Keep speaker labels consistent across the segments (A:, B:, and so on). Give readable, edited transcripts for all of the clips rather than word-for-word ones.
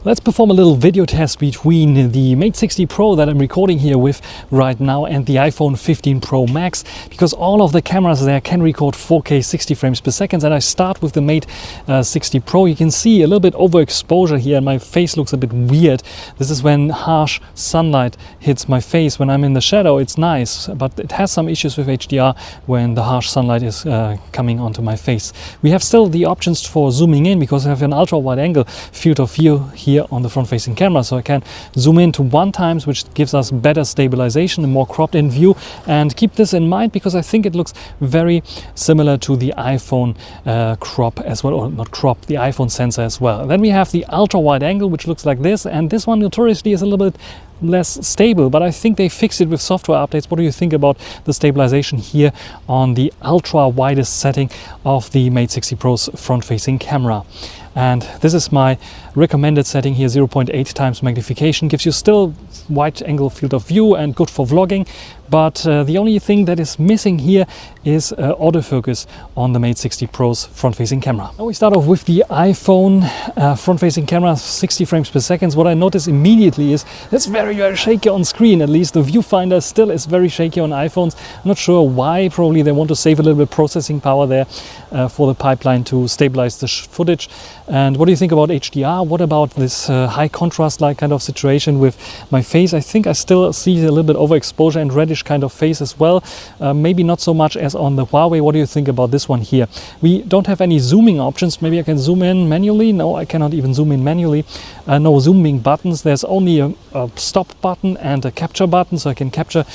A: Let's perform a little video test between the Mate 60 Pro that I'm recording here with right now and the iPhone 15 Pro Max, because all of the cameras there can record 4K 60 frames per second. And I start with the Mate 60 Pro. You can see a little bit overexposure here and my face looks a bit weird. This is when harsh sunlight hits my face. When I'm in the shadow it's nice, but it has some issues with HDR when the harsh sunlight is coming onto my face. We have still the options for zooming in because I have an ultra wide angle field of view here on the front facing camera, so I can zoom in to 1x, which gives us better stabilization, a more cropped in view. And keep this in mind because I think it looks very similar to the iPhone crop as well, or not crop, the iPhone sensor as well. Then we have the ultra wide angle, which looks like this, and this one notoriously is a little bit less stable, but I think they fixed it with software updates. What do you think about the stabilization here on the ultra widest setting of the Mate 60 Pro's front facing camera? And this is my recommended setting here, 0.8x magnification. Gives you still wide angle field of view and good for vlogging, but the only thing that is missing here is autofocus on the Mate 60 Pro's front facing camera. Now we start off with the iPhone front facing camera, 60 frames per second. What I notice immediately is it's very shaky on screen. At least the viewfinder still is very shaky on iPhones. I'm not sure why. Probably they want to save a little bit processing power there for the pipeline to stabilize the footage. And what do you think about HDR? What about this high contrast like kind of situation with my face? I think I still see a little bit overexposure and reddish kind of face as well. Maybe not so much as on the Huawei. What do you think about this one here? We don't have any zooming options. Maybe I can zoom in manually. No, I cannot even zoom in manually. No zooming buttons. There's only a stop button and a capture button, so I can capture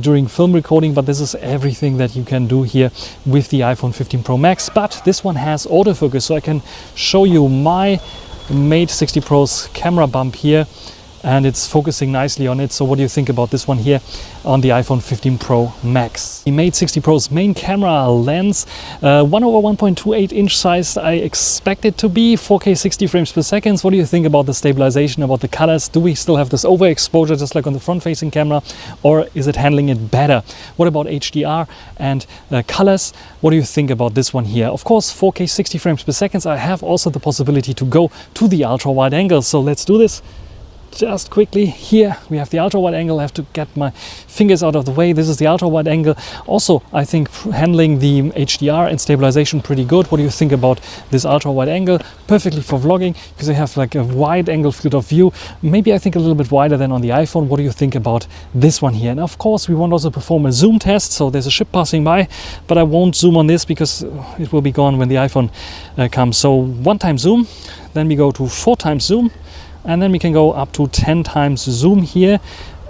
A: during film recording, but this is everything that you can do here with the iPhone 15 Pro Max. But this one has autofocus, so I can show you my Mate 60 Pro's camera bump here, and it's focusing nicely on it. So what do you think about this one here on the iPhone 15 Pro Max? The Mate 60 Pro's main camera lens, 1/1.28 inch size, I expect it to be 4K 60 frames per second. What do you think about the stabilization, about the colors? Do we still have this overexposure just like on the front facing camera, or is it handling it better? What about HDR and colors? What do you think about this one here? Of course, 4K 60 frames per second. I have also the possibility to go to the ultra wide angle, so let's do this. Just quickly, here we have the ultra wide angle. I have to get my fingers out of the way. This is the ultra wide angle. Also, I think handling the HDR and stabilization pretty good. What do you think about this ultra wide angle? Perfectly for vlogging because I have like a wide angle field of view. Maybe I think a little bit wider than on the iPhone. What do you think about this one here? And of course, we want also perform a zoom test. So there's a ship passing by, but I won't zoom on this because it will be gone when the iPhone comes. So 1x zoom, then we go to 4x zoom. And then we can go up to 10x zoom here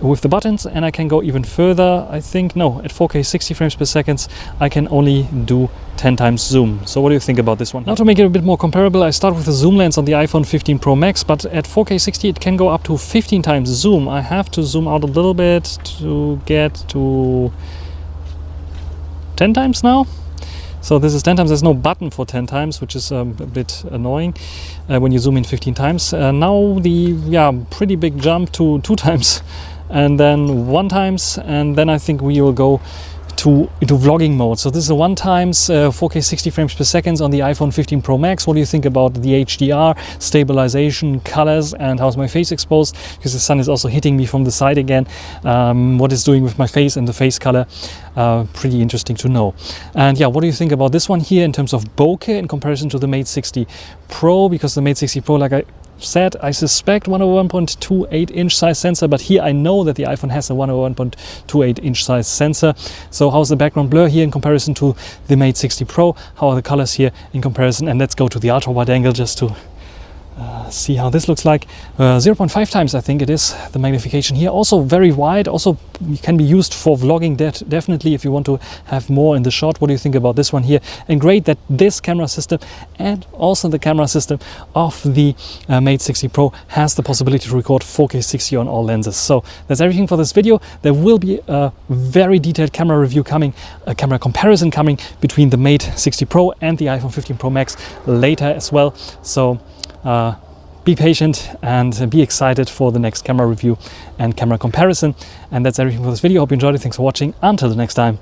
A: with the buttons, and I can go even further. I think, no, at 4K 60 frames per second, I can only do 10x zoom. So what do you think about this one? Now to make it a bit more comparable, I start with the zoom lens on the iPhone 15 Pro Max, but at 4K 60 it can go up to 15x zoom. I have to zoom out a little bit to get to 10x now. So this is 10x. There's no button for 10x, which is a bit annoying when you zoom in 15x. Now the pretty big jump to 2x and then 1x, and then I think we will go into vlogging mode. So this is a 1x 4K 60 frames per second on the iPhone 15 Pro Max. What do you think about the HDR, stabilization, colors, and how's my face exposed? Because the sun is also hitting me from the side again. What it's doing with my face and the face color, pretty interesting to know. And yeah, what do you think about this one here in terms of bokeh in comparison to the Mate 60 Pro? Because the Mate 60 Pro, like I said, I suspect 1/1.28 inch size sensor, but here I know that the iPhone has a 1/1.28 inch size sensor. So how's the background blur here in comparison to the Mate 60 Pro? How are the colors here in comparison? And let's go to the ultra wide angle just to see how this looks like. 0.5x I think it is the magnification here. Also very wide, also can be used for vlogging definitely if you want to have more in the shot. What do you think about this one here? And great that this camera system and also the camera system of the Mate 60 Pro has the possibility to record 4K 60 on all lenses. So that's everything for this video. There will be a very detailed camera review coming, a camera comparison coming between the Mate 60 Pro and the iPhone 15 Pro Max later as well. So be patient and be excited for the next camera review and camera comparison. And that's everything for this video. Hope you enjoyed it. Thanks for watching. Until the next time.